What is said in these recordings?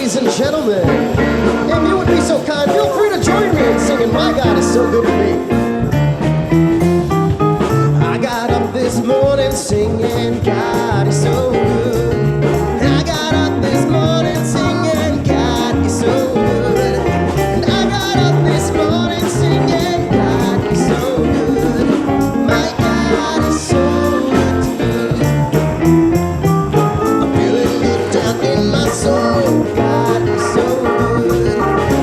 ladies and gentlemen, if you would be so kind, feel free to join me in singing My God Is So Good to Me. I got up this morning singing God is so good. I got up this morning singing God is so good. And I got up this morning singing God is so good. My God is so good to me. I'm feeling good down in my soul. God is so good.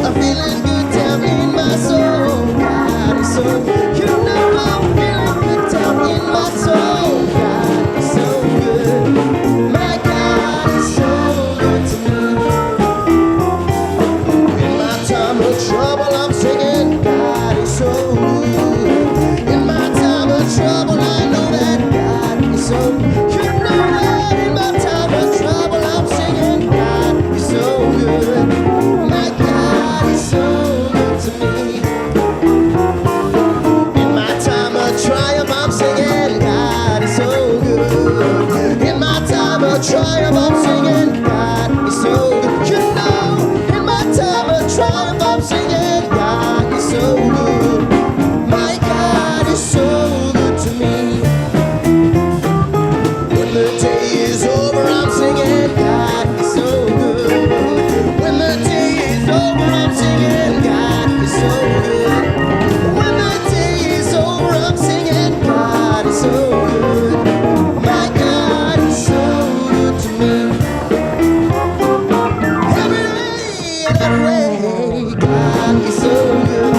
I'm feeling good down in my soul. God is so good. You know I'm feeling good down in my soul. God is so good. My God is so good to me. In my time of trouble, I'm singing God is so good. In my time of trouble, I know that God is so good. You know that in my time of trouble, I'm singing God is so good. My God is so good to me. In my time of triumph, I'm singing God is so good. In my time of triumph, I'm singing God is so good. You know, in my time of triumph, I'm singing God is so good. My God is so good to me. When the day is over, I'm singing God is so good. When the day is over, I'm singing God is so good. When the day is over, I'm singing God is so good. My God is so good to me. Every day and every way, God is so good.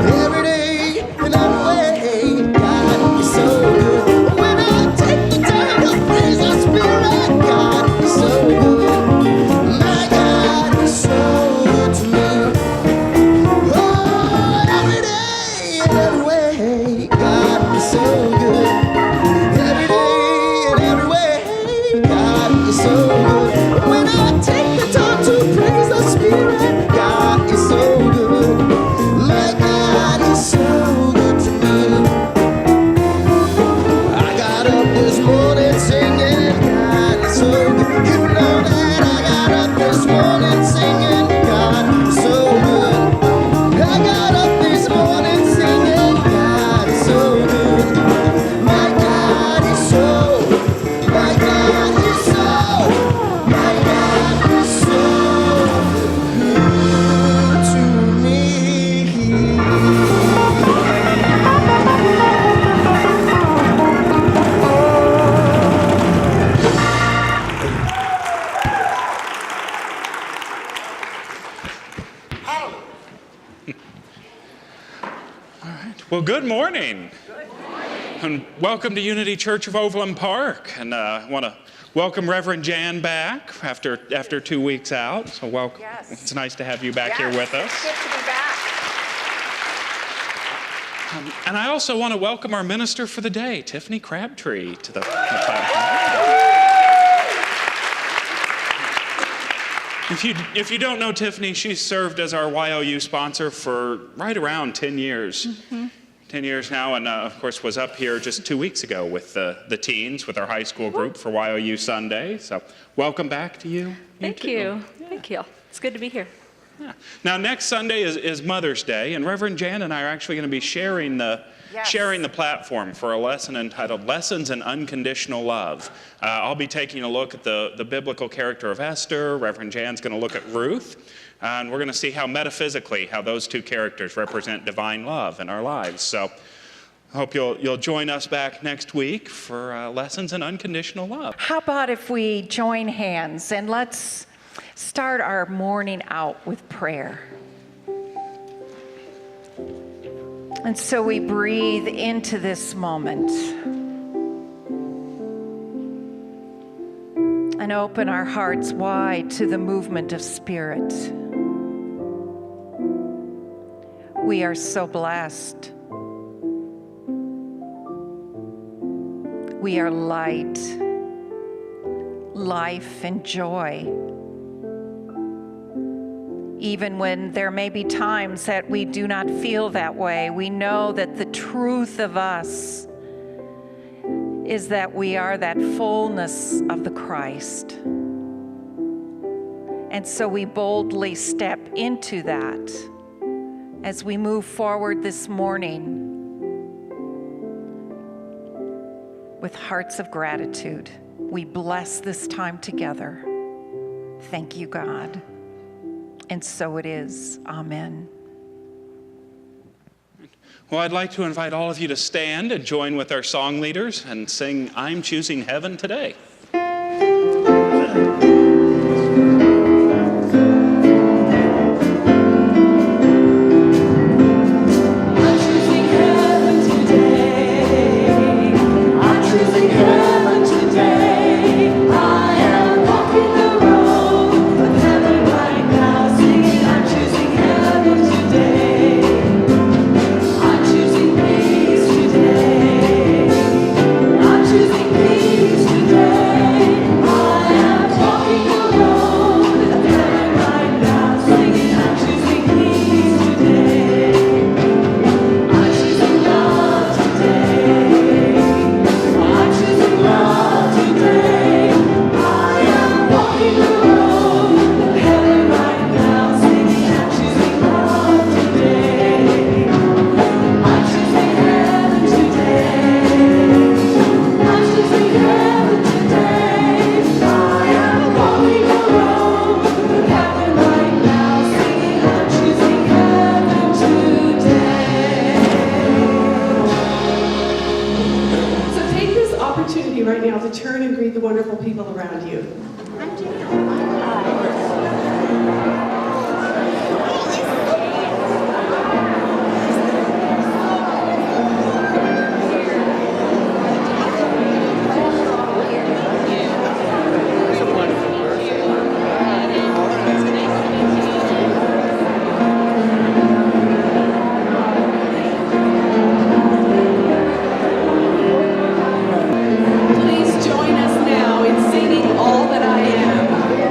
Every day and every way, God is so good. When I take the time to praise the Spirit, God is so good. My God is so good to me. Oh, every day and every way, God is so good. Every day and every way, God is so good. When I take the time to praise the Spirit, God is so good. My God is so good to me. I got up this morning singing God is so good. You know that I got up this morning singing God is so good. I got up this morning singing God is so good. My God is so, my God is so, my God is so good to me. Well, good morning. And welcome to Unity Church of Overland Park. And I want to welcome Reverend Jan back after 2 weeks out. So welcome. Yes. It's nice to have you back here with us. It's good to be back. And I also want to welcome our minister for the day, Tiffany Crabtree, to the platform. If you don't know Tiffany, she's served as our YOU sponsor for right around 10 years. 10 years now, and of course was up here just 2 weeks ago with the teens, with our high school group for YOU Sunday. So welcome back to you. Thank you. Thank you. It's good to be here. Yeah. Now next Sunday is Mother's Day, and Reverend Jan and I are actually going to be sharing the platform for a lesson entitled Lessons in Unconditional Love. I'll be taking a look at the biblical character of Esther. Reverend Jan's going to look at Ruth. And we're going to see how metaphysically, how those two characters represent divine love in our lives. So I hope you'll join us back next week for Lessons in Unconditional Love. How about if we join hands and let's start our morning out with prayer. And so we breathe into this moment and open our hearts wide to the movement of Spirit. We are so blessed. We are light, life, and joy. Even when there may be times that we do not feel that way, we know that the truth of us is that we are that fullness of the Christ. And so we boldly step into that as we move forward this morning with hearts of gratitude. We bless this time together. Thank you, God. And so it is. Amen. Well, I'd like to invite all of you to stand and join with our song leaders and sing I'm Choosing Heaven Today. Please join us now in singing All That I Am.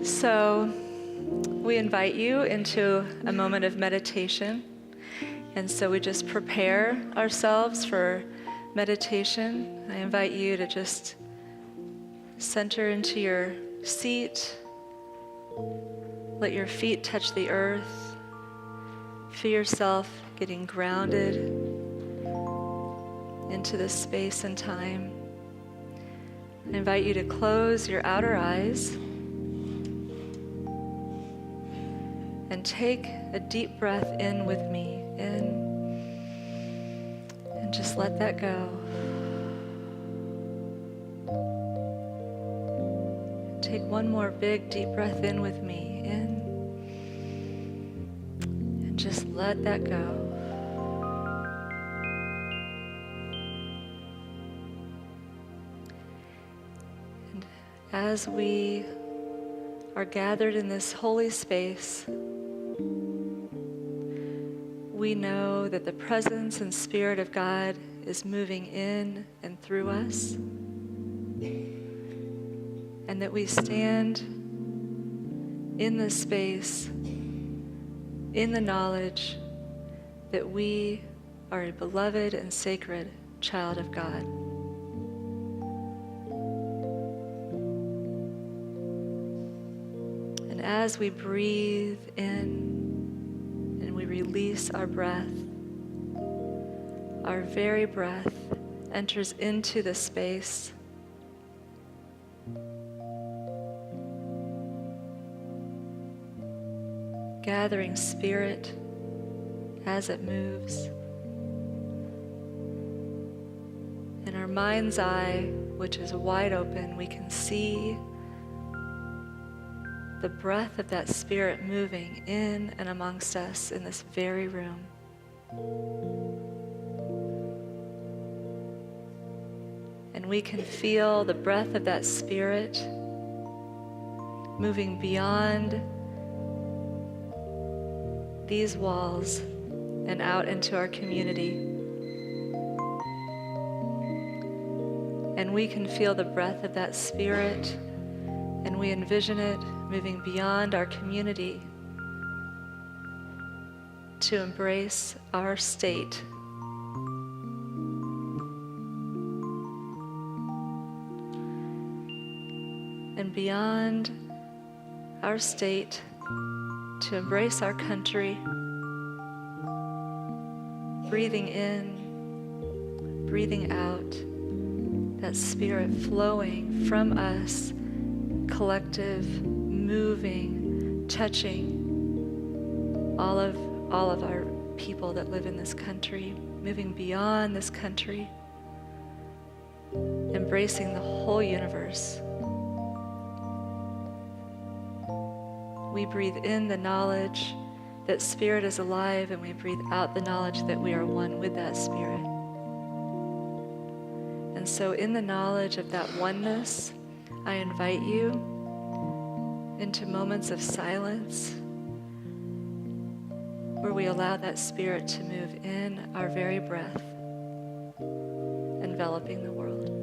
So we invite you into a moment of meditation. And so we just prepare ourselves for meditation. I invite you to just center into your seat. Let your feet touch the earth. Feel yourself getting grounded into this space and time. I invite you to close your outer eyes and take a deep breath in with me. In. And just let that go. Take one more big deep breath in with me. In. And just let that go. And as we are gathered in this holy space, we know that the presence and Spirit of God is moving in and through us, and that we stand in this space in the knowledge that we are a beloved and sacred child of God. And as we breathe in and we release our breath, our very breath enters into the space gathering spirit as it moves. In our mind's eye, which is wide open, we can see the breath of that spirit moving in and amongst us in this very room. And we can feel the breath of that spirit moving beyond these walls and out into our community. And we can feel the breath of that spirit, and we envision it moving beyond our community to embrace our state. And beyond our state, to embrace our country, breathing in, breathing out, that spirit flowing from us, collective, moving, touching all of our people that live in this country, moving beyond this country, embracing the whole universe. We breathe in the knowledge that Spirit is alive, and we breathe out the knowledge that we are one with that Spirit. And so in the knowledge of that oneness, I invite you into moments of silence where we allow that Spirit to move in our very breath, enveloping the world.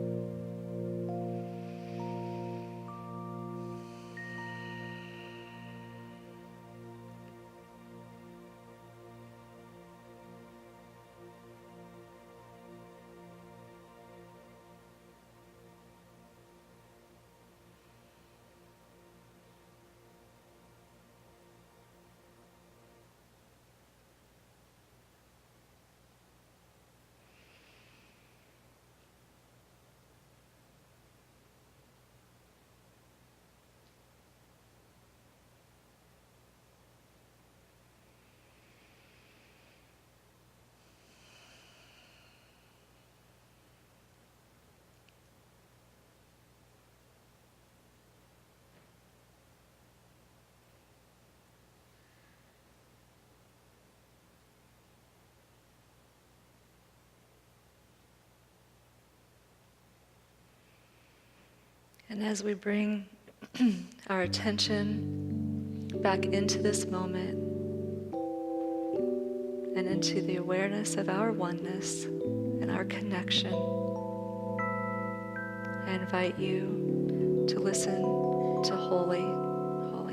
And as we bring our attention back into this moment and into the awareness of our oneness and our connection, I invite you to listen to Holy, Holy.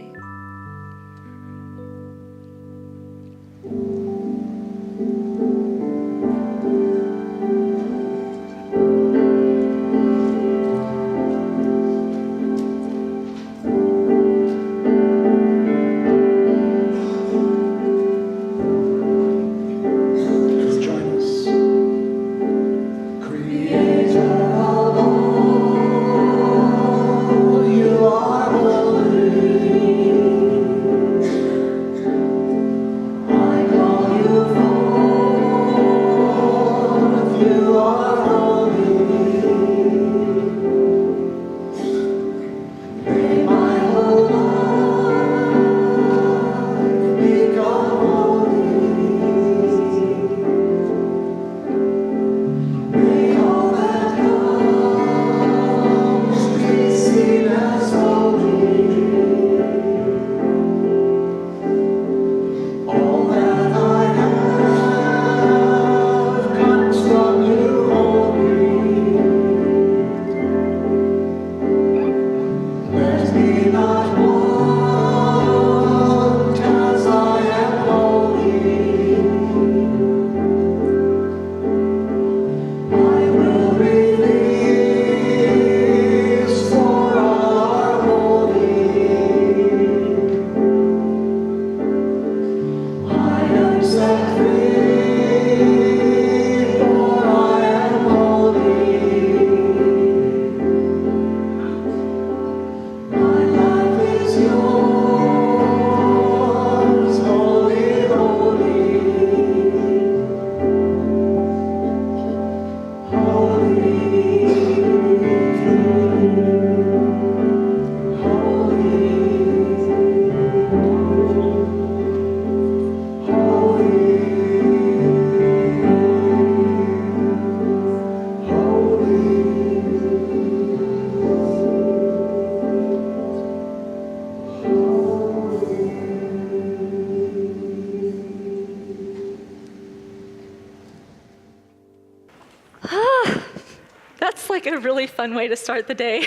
That's like a really fun way to start the day.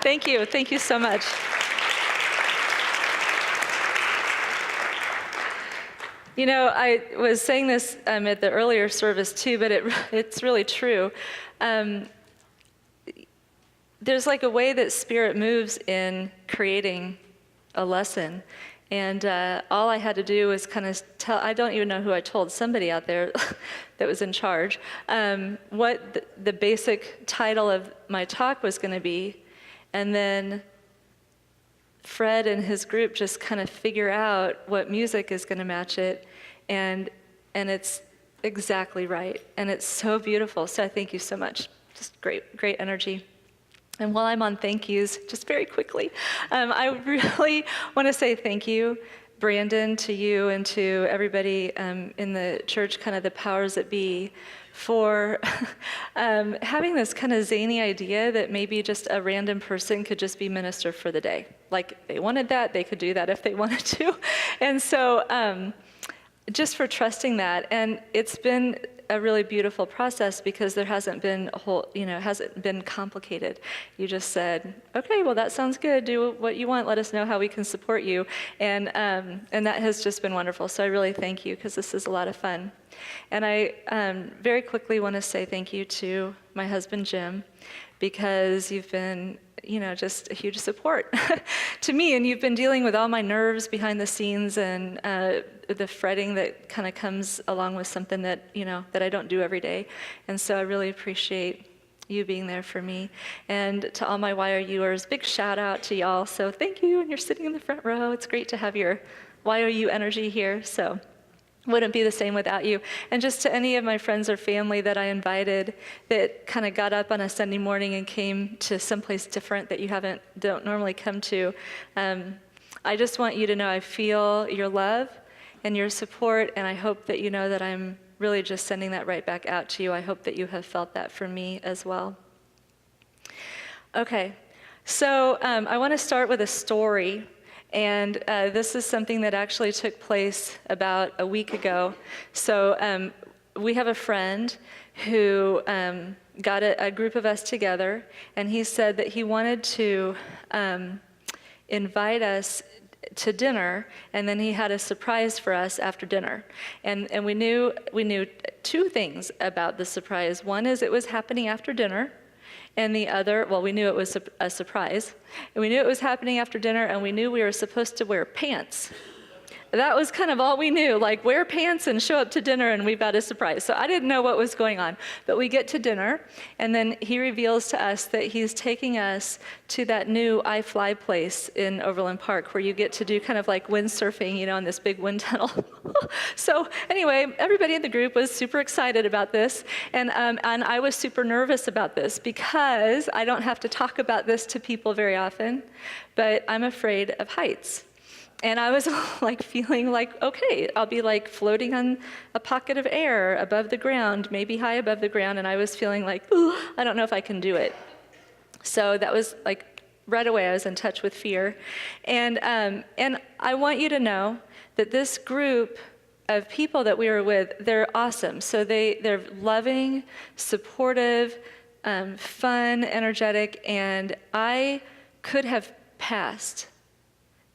Thank you. Thank you so much. You know, I was saying this at the earlier service too, but it's really true. There's like a way that Spirit moves in creating a lesson. And all I had to do was kind of tell, I don't even know who I told, somebody out there that was in charge, what the basic title of my talk was going to be. And then Fred and his group just kind of figure out what music is going to match it. And it's exactly right. And it's so beautiful. So I thank you so much. Just great energy. And while I'm on thank yous, just very quickly, I really want to say thank you, Brandon, to you and to everybody in the church, kind of the powers that be, for having this kind of zany idea that maybe just a random person could just be minister for the day. Like, if they wanted that, they could do that if they wanted to. And so just for trusting that. And it's been a really beautiful process because there hasn't been a whole, hasn't been complicated. You just said, okay, well, that sounds good. Do what you want. Let us know how we can support you. And that has just been wonderful. So I really thank you because this is a lot of fun. And I very quickly want to say thank you to my husband, Jim, because you've been, just a huge support to me. And you've been dealing with all my nerves behind the scenes and the fretting that kind of comes along with something that, that I don't do every day. And so I really appreciate you being there for me. And to all my YRUers, big shout out to y'all. So thank you. And you're sitting in the front row. It's great to have your YRU energy here. So wouldn't be the same without you. And just to any of my friends or family that I invited that kind of got up on a Sunday morning and came to someplace different that you don't normally come to, I just want you to know I feel your love and your support, and I hope that you know that I'm really just sending that right back out to you. I hope that you have felt that from me as well. Okay, so I want to start with a story. And this is something that actually took place about a week ago. So we have a friend who got a group of us together, and he said that he wanted to invite us to dinner, and then he had a surprise for us after dinner. And we knew two things about the surprise. One is it was happening after dinner. And the other, well, we knew it was a surprise. And we knew it was happening after dinner, and we knew we were supposed to wear pants. That was kind of all we knew, like wear pants and show up to dinner and we've got a surprise. So I didn't know what was going on. But we get to dinner, and then he reveals to us that he's taking us to that new iFly place in Overland Park where you get to do kind of like windsurfing, on this big wind tunnel. So anyway, everybody in the group was super excited about this, and I was super nervous about this because I don't have to talk about this to people very often, but I'm afraid of heights. And I was like feeling like, okay, I'll be like floating on a pocket of air above the ground, maybe high above the ground, and I was feeling like, ooh, I don't know if I can do it. So that was like right away I was in touch with fear. And I want you to know that this group of people that we were with, they're awesome. So they're loving, supportive, fun, energetic, and I could have passed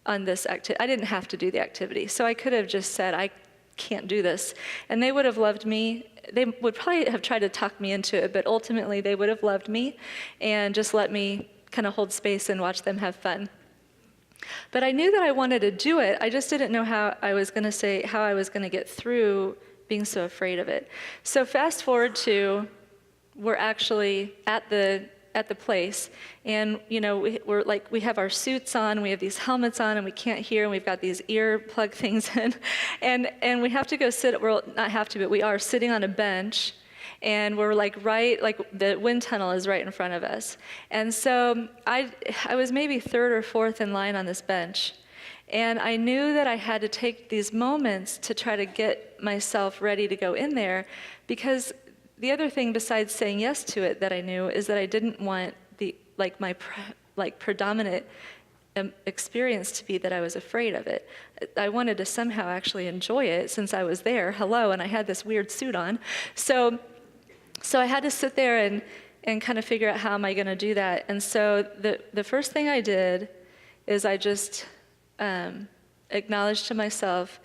on this activity. I didn't have to do the activity. So I could have just said, I can't do this. And they would have loved me. They would probably have tried to talk me into it, but ultimately they would have loved me and just let me kind of hold space and watch them have fun. But I knew that I wanted to do it. I just didn't know how I was going to get through being so afraid of it. So fast forward to, we're actually at the place, and we have our suits on, we have these helmets on, and we can't hear, and we've got these ear plug things in, and we have to go sit. Well, not have to, but we are sitting on a bench, and we're the wind tunnel is right in front of us. And so I was maybe third or fourth in line on this bench, and I knew that I had to take these moments to try to get myself ready to go in there, because the other thing besides saying yes to it that I knew is that I didn't want my predominant experience to be that I was afraid of it. I wanted to somehow actually enjoy it since I was there, and I had this weird suit on. So I had to sit there and kind of figure out how am I going to do that. And so the first thing I did is I just acknowledged to myself,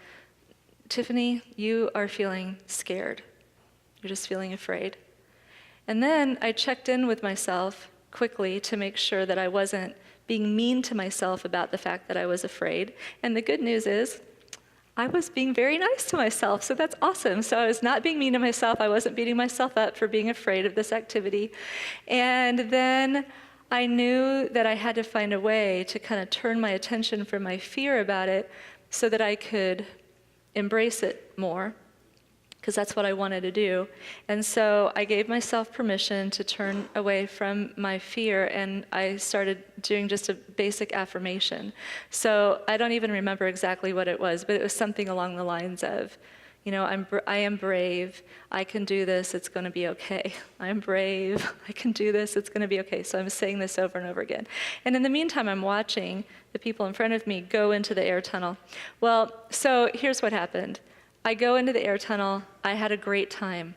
Tiffany, you are feeling scared. You're just feeling afraid. And then I checked in with myself quickly to make sure that I wasn't being mean to myself about the fact that I was afraid. And the good news is, I was being very nice to myself, so that's awesome. So I was not being mean to myself. I wasn't beating myself up for being afraid of this activity. And then I knew that I had to find a way to kind of turn my attention from my fear about it so that I could embrace it more, because that's what I wanted to do. And so I gave myself permission to turn away from my fear, and I started doing just a basic affirmation. So I don't even remember exactly what it was, but it was something along the lines of, I am brave, I can do this, it's going to be okay. I'm brave, I can do this, it's going to be okay. So I'm saying this over and over again. And in the meantime, I'm watching the people in front of me go into the air tunnel. Well, so here's what happened. I go into the air tunnel. I had a great time.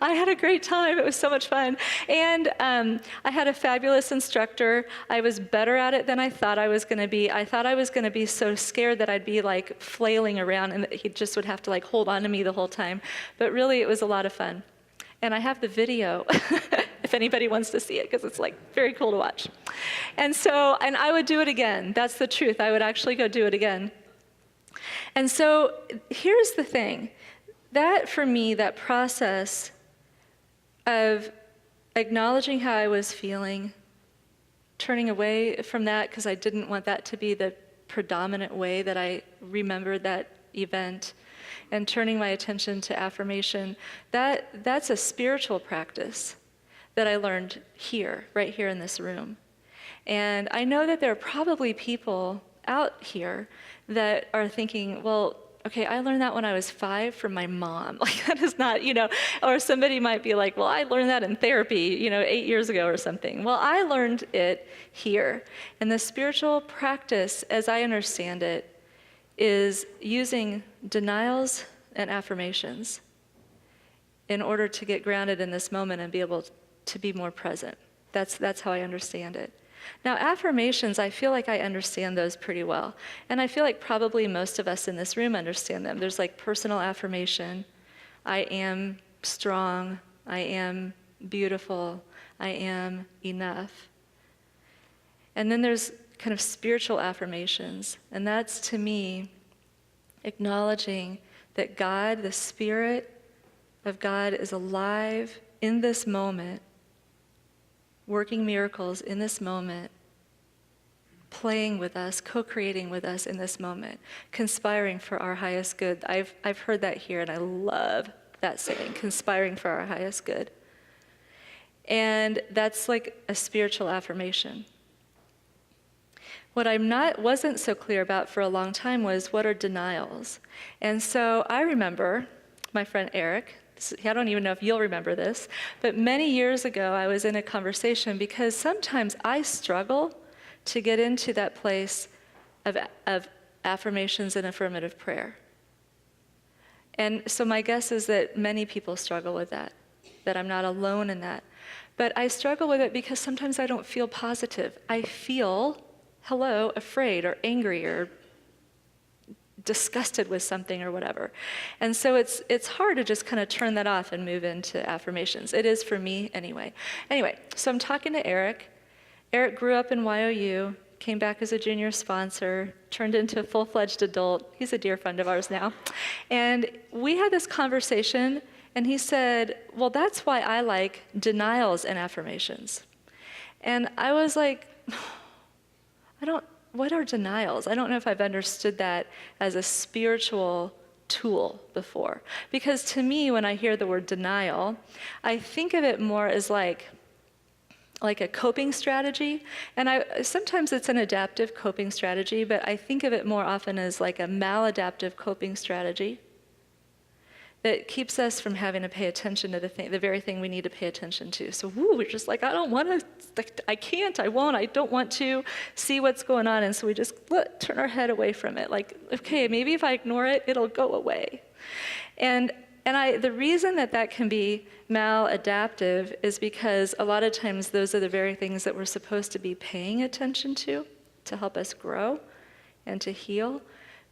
I had a great time. It was so much fun. And I had a fabulous instructor. I was better at it than I thought I was going to be. I thought I was going to be so scared that I'd be flailing around and that he just would have to hold on to me the whole time. But really, it was a lot of fun. And I have the video if anybody wants to see it, because it's very cool to watch. And I would do it again. That's the truth. I would actually go do it again. And so here's the thing, that for me, that process of acknowledging how I was feeling, turning away from that because I didn't want that to be the predominant way that I remembered that event, and turning my attention to affirmation, that's a spiritual practice that I learned here, right here in this room. And I know that there are probably people out here that are thinking, well, okay, I learned that when I was 5 from my mom. That is not, or somebody might be like, well, I learned that in therapy, 8 years ago or something. Well, I learned it here. And the spiritual practice, as I understand it, is using denials and affirmations in order to get grounded in this moment and be able to be more present. That's how I understand it. Now, affirmations, I feel like I understand those pretty well. And I feel like probably most of us in this room understand them. There's personal affirmation. I am strong. I am beautiful. I am enough. And then there's kind of spiritual affirmations. And that's, to me, acknowledging that God, the Spirit of God, is alive in this moment, working miracles in this moment, playing with us, co-creating with us in this moment, conspiring for our highest good. I've heard that here, and I love that saying, conspiring for our highest good. And that's like a spiritual affirmation. What wasn't so clear about for a long time was, what are denials? And so I remember my friend Eric, I don't even know if you'll remember this, but many years ago I was in a conversation because sometimes I struggle to get into that place of affirmations and affirmative prayer. And so my guess is that many people struggle with that I'm not alone in that. But I struggle with it because sometimes I don't feel positive. I feel hello, afraid or angry or disgusted with something or whatever. And so it's hard to just kind of turn that off and move into affirmations. It is for me anyway. Anyway, so I'm talking to Eric. Eric grew up in YOU, came back as a junior sponsor, turned into a full-fledged adult. He's a dear friend of ours now. And we had this conversation, and he said, well, that's why I like denials and affirmations. And I was like, what are denials? I don't know if I've understood that as a spiritual tool before. Because to me, when I hear the word denial, I think of it more as like a coping strategy. And sometimes it's an adaptive coping strategy, but I think of it more often as like a maladaptive coping strategy that keeps us from having to pay attention to the very thing we need to pay attention to. So we're just like, I don't want to, I can't, I won't, I don't want to see what's going on. And so we just turn our head away from it. Like, okay, maybe if I ignore it, it'll go away. And the reason that can be maladaptive is because a lot of times those are the very things that we're supposed to be paying attention to help us grow and to heal.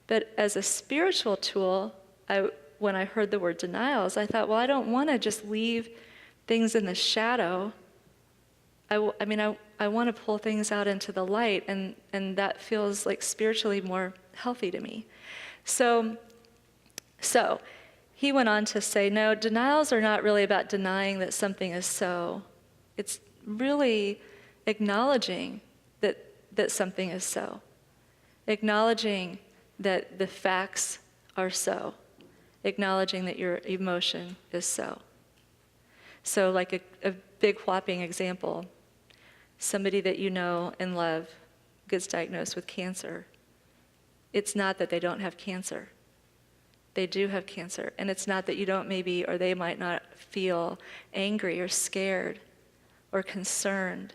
But as a spiritual tool, when I heard the word denials, I thought, well, I don't want to just leave things in the shadow. I want to pull things out into the light, and that feels like spiritually more healthy to me. So he went on to say, no, denials are not really about denying that something is so. It's really acknowledging that something is so. Acknowledging that the facts are so. Acknowledging that your emotion is so. So like a big whopping example, somebody that you know and love gets diagnosed with cancer. It's not that they don't have cancer. They do have cancer. And it's not that you don't maybe, or they might not feel angry or scared or concerned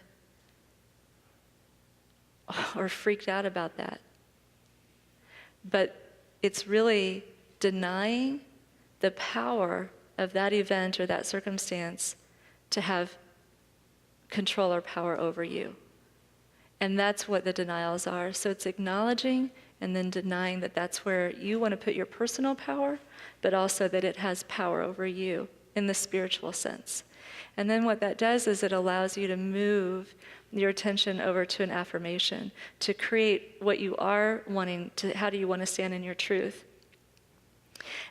or freaked out about that. But it's really denying the power of that event or that circumstance to have control or power over you. And that's what the denials are. So it's acknowledging and then denying that that's where you want to put your personal power, but also that it has power over you in the spiritual sense. And then what that does is it allows you to move your attention over to an affirmation, to create what you are wanting to, how do you want to stand in your truth?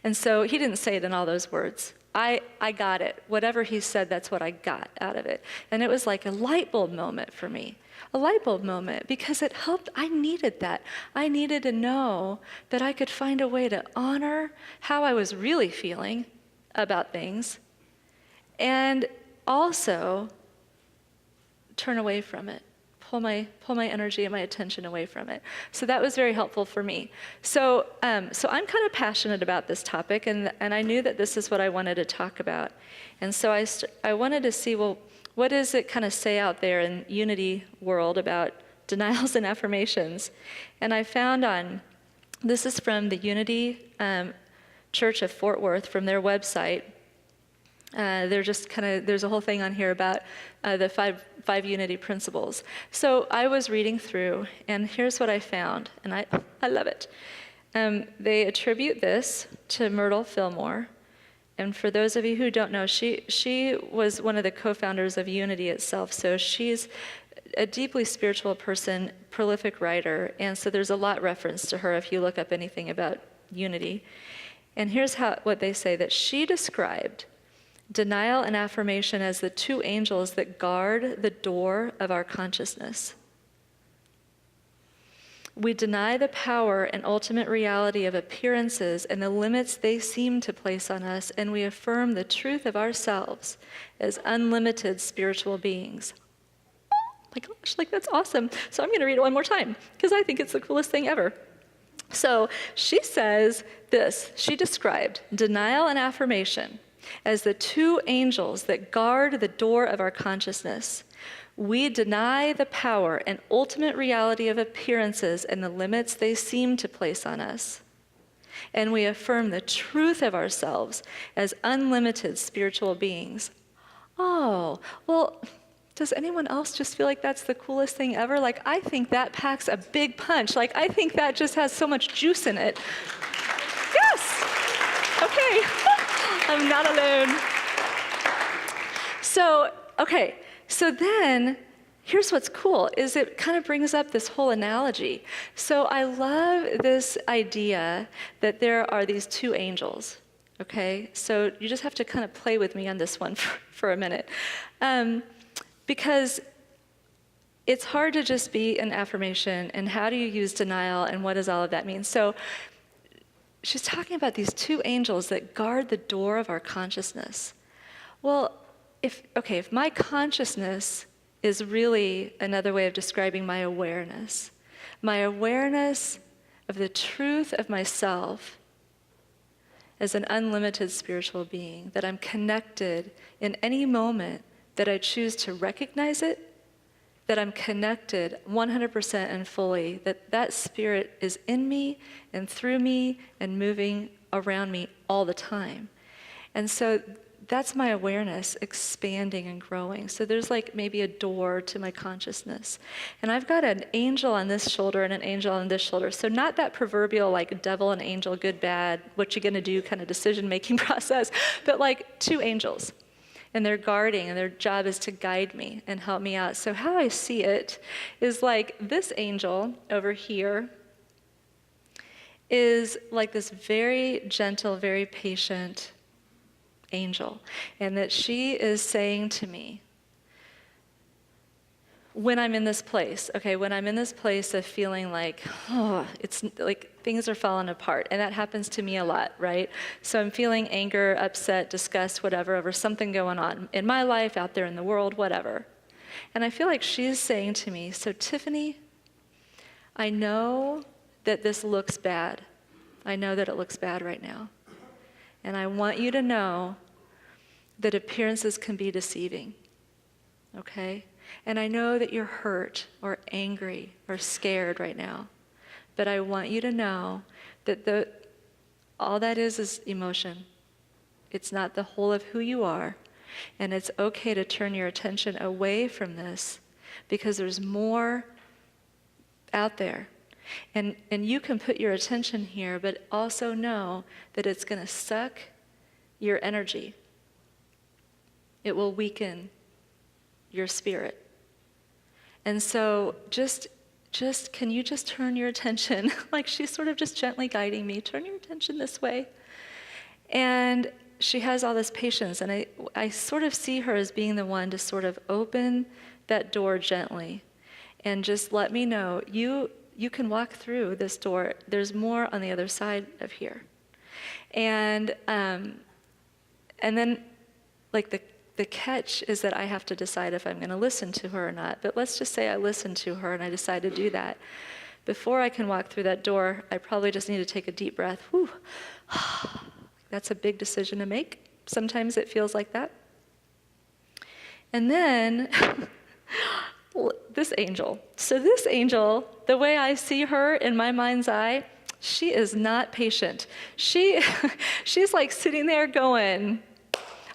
And so he didn't say it in all those words. I got it. Whatever he said, that's what I got out of it. And it was like a light bulb moment for me. A light bulb moment, because it helped. I needed that. I needed to know that I could find a way to honor how I was really feeling about things and also turn away from it. Pull my energy and my attention away from it. So that was very helpful for me. So I'm kind of passionate about this topic, and I knew that this is what I wanted to talk about. And so I wanted to see, well, what does it kind of say out there in Unity world about denials and affirmations? And I found this is from the Unity Church of Fort Worth, from their website. They're just there's a whole thing on here about the five unity principles. So I was reading through, and here's what I found, and I love it. They attribute this to Myrtle Fillmore. And for those of you who don't know, she was one of the co-founders of Unity itself. So she's a deeply spiritual person, prolific writer, and so there's a lot referenced to her if you look up anything about Unity. And here's what they say, that she described denial and affirmation as the two angels that guard the door of our consciousness. We deny the power and ultimate reality of appearances and the limits they seem to place on us, and we affirm the truth of ourselves as unlimited spiritual beings. Oh my gosh, that's awesome. So I'm going to read it one more time because I think it's the coolest thing ever. So she says this. She described denial and affirmation as the two angels that guard the door of our consciousness. We deny the power and ultimate reality of appearances and the limits they seem to place on us. And we affirm the truth of ourselves as unlimited spiritual beings. Oh, well, Does anyone else just feel like that's the coolest thing ever? Like, I think that packs a big punch. Like, I think that just has so much juice in it. Yes! Okay, I'm not alone. So, okay, so then, here's what's cool, is it kind of brings up this whole analogy. So I love this idea that there are these two angels, okay? So you just have to kind of play with me on this one for a minute. Because it's hard to just be an affirmation, and how do you use denial, and what does all of that mean? So she's talking about these two angels that guard the door of our consciousness. Well, if my consciousness is really another way of describing my awareness of the truth of myself as an unlimited spiritual being, that I'm connected in any moment that I choose to recognize it, that I'm connected 100% and fully, that spirit is in me and through me and moving around me all the time. And so that's my awareness expanding and growing. So there's like maybe a door to my consciousness. And I've got an angel on this shoulder and an angel on this shoulder. So not that proverbial like devil and angel, good, bad, what you gonna do kind of decision-making process, but like two angels. And they're guarding, and their job is to guide me and help me out. So how I see it is like this angel over here is like this very gentle, very patient angel, and that she is saying to me, when I'm in this place, when I'm in this place of feeling like, it's like things are falling apart, and that happens to me a lot, right? So I'm feeling anger, upset, disgust, whatever, over something going on in my life, out there in the world, whatever. And I feel like she's saying to me, so Tiffany, I know that this looks bad. I know that it looks bad right now. And I want you to know that appearances can be deceiving, okay? And I know that you're hurt or angry or scared right now, but I want you to know that all that is emotion. It's not the whole of who you are, and it's okay to turn your attention away from this because there's more out there. And you can put your attention here, but also know that it's going to suck your energy. It will weaken your spirit. And so just can you just turn your attention, like she's sort of just gently guiding me, turn your attention this way. And she has all this patience, and I sort of see her as being the one to sort of open that door gently and just let me know, you can walk through this door. There's more on the other side of here. And then like the catch is that I have to decide if I'm going to listen to her or not. But let's just say I listen to her and I decide to do that. Before I can walk through that door, I probably just need to take a deep breath. Whew. That's a big decision to make. Sometimes it feels like that. And then this angel. So this angel, the way I see her in my mind's eye, she is not patient. She's like sitting there going,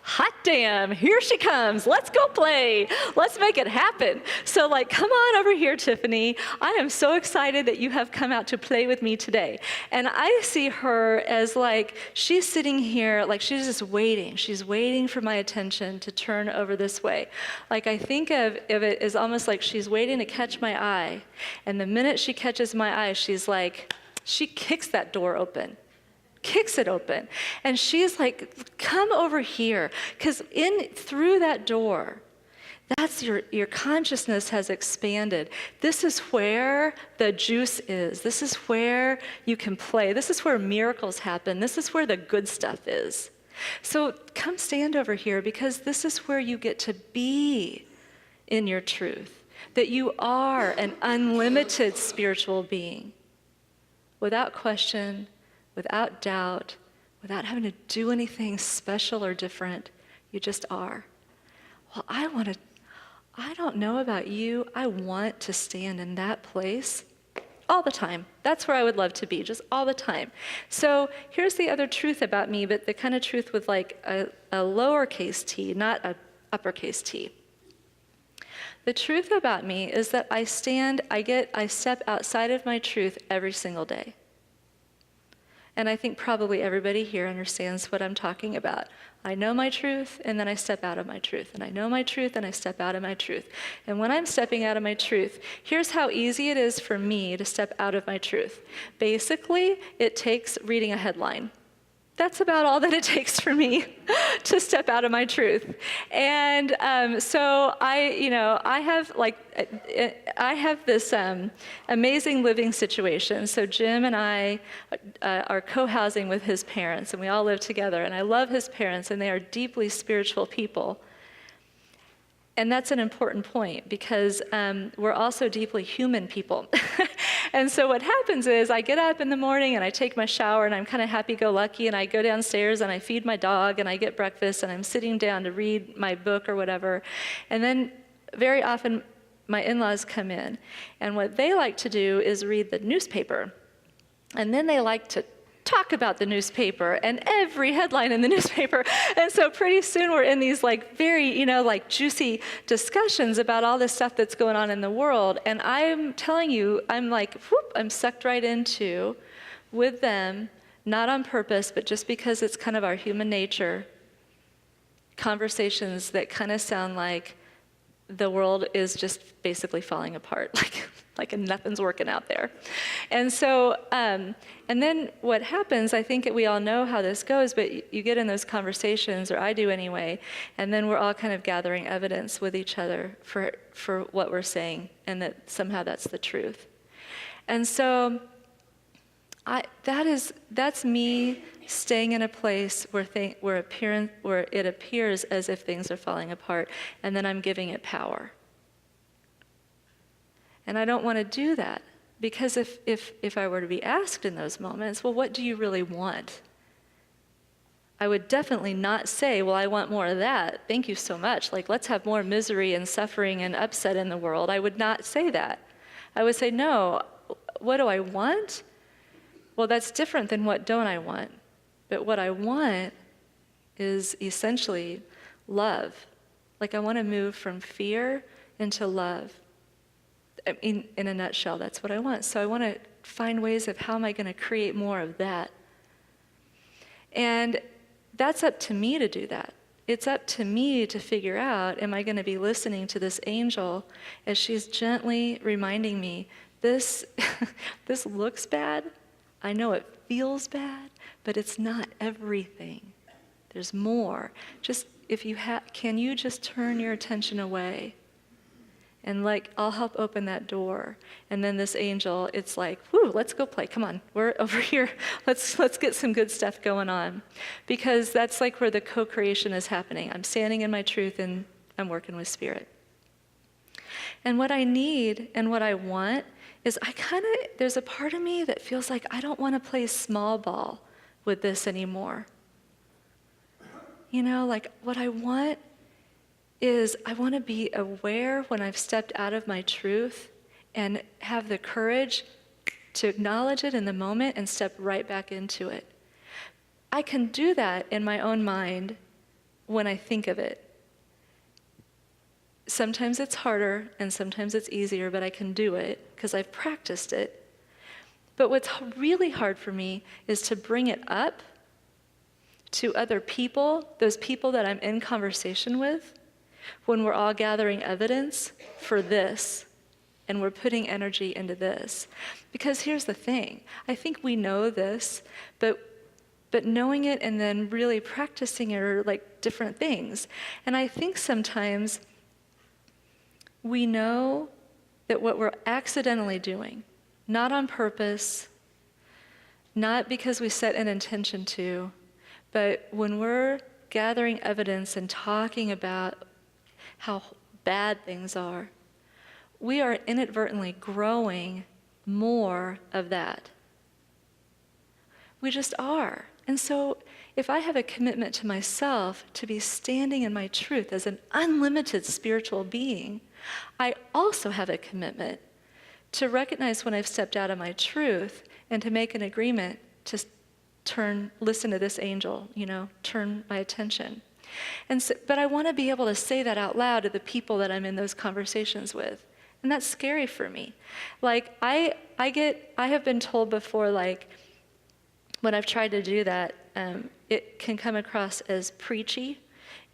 hot damn, here she comes. Let's go play. Let's make it happen. So like, come on over here, Tiffany. I am so excited that you have come out to play with me today. And I see her as like, she's sitting here, like she's just waiting. She's waiting for my attention to turn over this way. Like I think of it as almost like she's waiting to catch my eye. And the minute she catches my eye, she's like, she kicks that door open. Kicks it open. And she's like, come over here. Because through that door, that's your consciousness has expanded. This is where the juice is. This is where you can play. This is where miracles happen. This is where the good stuff is. So come stand over here, because this is where you get to be in your truth. That you are an unlimited spiritual being. Without question, without doubt, without having to do anything special or different, you just are. Well, I don't know about you, I want to stand in that place all the time. That's where I would love to be, just all the time. So here's the other truth about me, but the kind of truth with like a lowercase t, not a uppercase T. The truth about me is that I step outside of my truth every single day. And I think probably everybody here understands what I'm talking about. I know my truth, and then I step out of my truth. And I know my truth, and I step out of my truth. And when I'm stepping out of my truth, here's how easy it is for me to step out of my truth. Basically, it takes reading a headline. That's about all that it takes for me to step out of my truth. And so I have this amazing living situation. So Jim and I are co-housing with his parents, and we all live together. And I love his parents, and they are deeply spiritual people. And that's an important point, because we're also deeply human people. And so what happens is I get up in the morning and I take my shower, and I'm kind of happy-go-lucky, and I go downstairs and I feed my dog and I get breakfast, and I'm sitting down to read my book or whatever. And then very often my in-laws come in, and what they like to do is read the newspaper. And then they like to talk about the newspaper and every headline in the newspaper. And so pretty soon we're in these very, juicy discussions about all this stuff that's going on in the world. And I'm telling you, I'm sucked right into with them, not on purpose, but just because it's kind of our human nature, conversations that kind of sound like the world is just basically falling apart, like nothing's working out there. And so, and then what happens, I think we all know how this goes, but you get in those conversations, or I do anyway, and then we're all kind of gathering evidence with each other for what we're saying, and that somehow that's the truth. And so that's me staying in a place where it appears as if things are falling apart, and then I'm giving it power. And I don't want to do that, because if I were to be asked in those moments, well, what do you really want? I would definitely not say, well, I want more of that. Thank you so much. Let's have more misery and suffering and upset in the world. I would not say that. I would say, no, what do I want? Well, that's different than what don't I want. But what I want is essentially love. I want to move from fear into love. In a nutshell, that's what I want. So I want to find ways of how am I going to create more of that. And that's up to me to do that. It's up to me to figure out, am I going to be listening to this angel as she's gently reminding me, this looks bad. I know it feels bad, but it's not everything. There's more. Just can you just turn your attention away? And I'll help open that door. And then this angel, it's whoo, let's go play. Come on, we're over here. Let's get some good stuff going on. Because that's where the co-creation is happening. I'm standing in my truth and I'm working with spirit. And what I need and what I want is there's a part of me that feels like I don't want to play small ball with this anymore. What I want is I want to be aware when I've stepped out of my truth and have the courage to acknowledge it in the moment and step right back into it. I can do that in my own mind when I think of it. Sometimes it's harder and sometimes it's easier, but I can do it because I've practiced it. But what's really hard for me is to bring it up to other people, those people that I'm in conversation with, when we're all gathering evidence for this and we're putting energy into this. Because here's the thing, I think we know this, but knowing it and then really practicing it are different things. And I think sometimes we know that what we're accidentally doing, not on purpose, not because we set an intention to, but when we're gathering evidence and talking about how bad things are, we are inadvertently growing more of that. We just are. And so if I have a commitment to myself to be standing in my truth as an unlimited spiritual being, I also have a commitment to recognize when I've stepped out of my truth and to make an agreement to listen to this angel, turn my attention. And so, but I want to be able to say that out loud to the people that I'm in those conversations with. And that's scary for me. Like, I have been told before, like, when I've tried to do that, it can come across as preachy.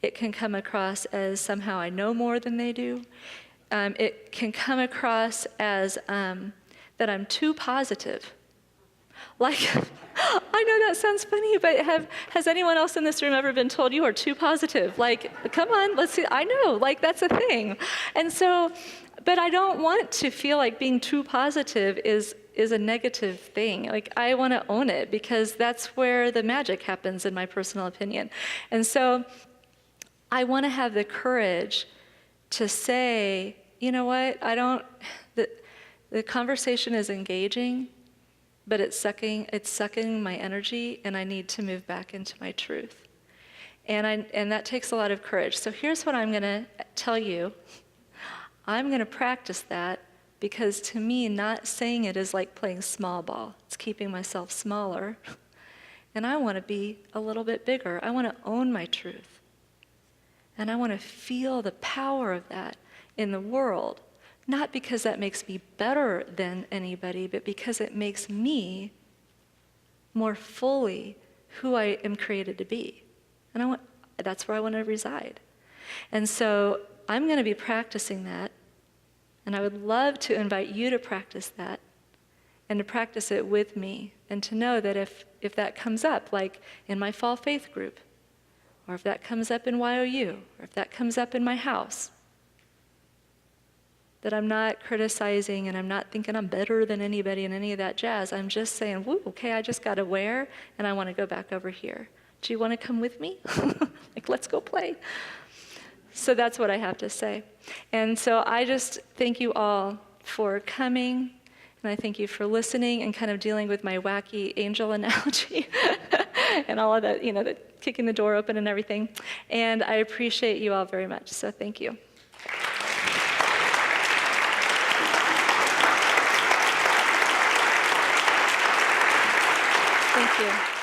It can come across as somehow I know more than they do. It can come across as that I'm too positive. Like, I know that sounds funny, but has anyone else in this room ever been told you are too positive? Like, come on, let's see. I know, like, that's a thing. And so, but I don't want to feel like being too positive is a negative thing. Like, I want to own it because that's where the magic happens, in my personal opinion. And so I want to have the courage to say, you know what, the conversation is engaging, but it's sucking my energy, and I need to move back into my truth. And that takes a lot of courage. So here's what I'm going to tell you. I'm going to practice that, because to me, not saying it is like playing small ball. It's keeping myself smaller. And I want to be a little bit bigger. I want to own my truth. And I want to feel the power of that in the world. Not because that makes me better than anybody, but because it makes me more fully who I am created to be. And that's where I want to reside. And so I'm going to be practicing that. And I would love to invite you to practice that, and to practice it with me, and to know that if that comes up, like in my fall faith group, or if that comes up in YOU, or if that comes up in my house, that I'm not criticizing and I'm not thinking I'm better than anybody and any of that jazz. I'm just saying, woo, okay, I just got aware, and I want to go back over here. Do you want to come with me? Like, let's go play. So that's what I have to say. And so I just thank you all for coming, and I thank you for listening and kind of dealing with my wacky angel analogy and all of that, the kicking the door open and everything. And I appreciate you all very much, so thank you. Thank you.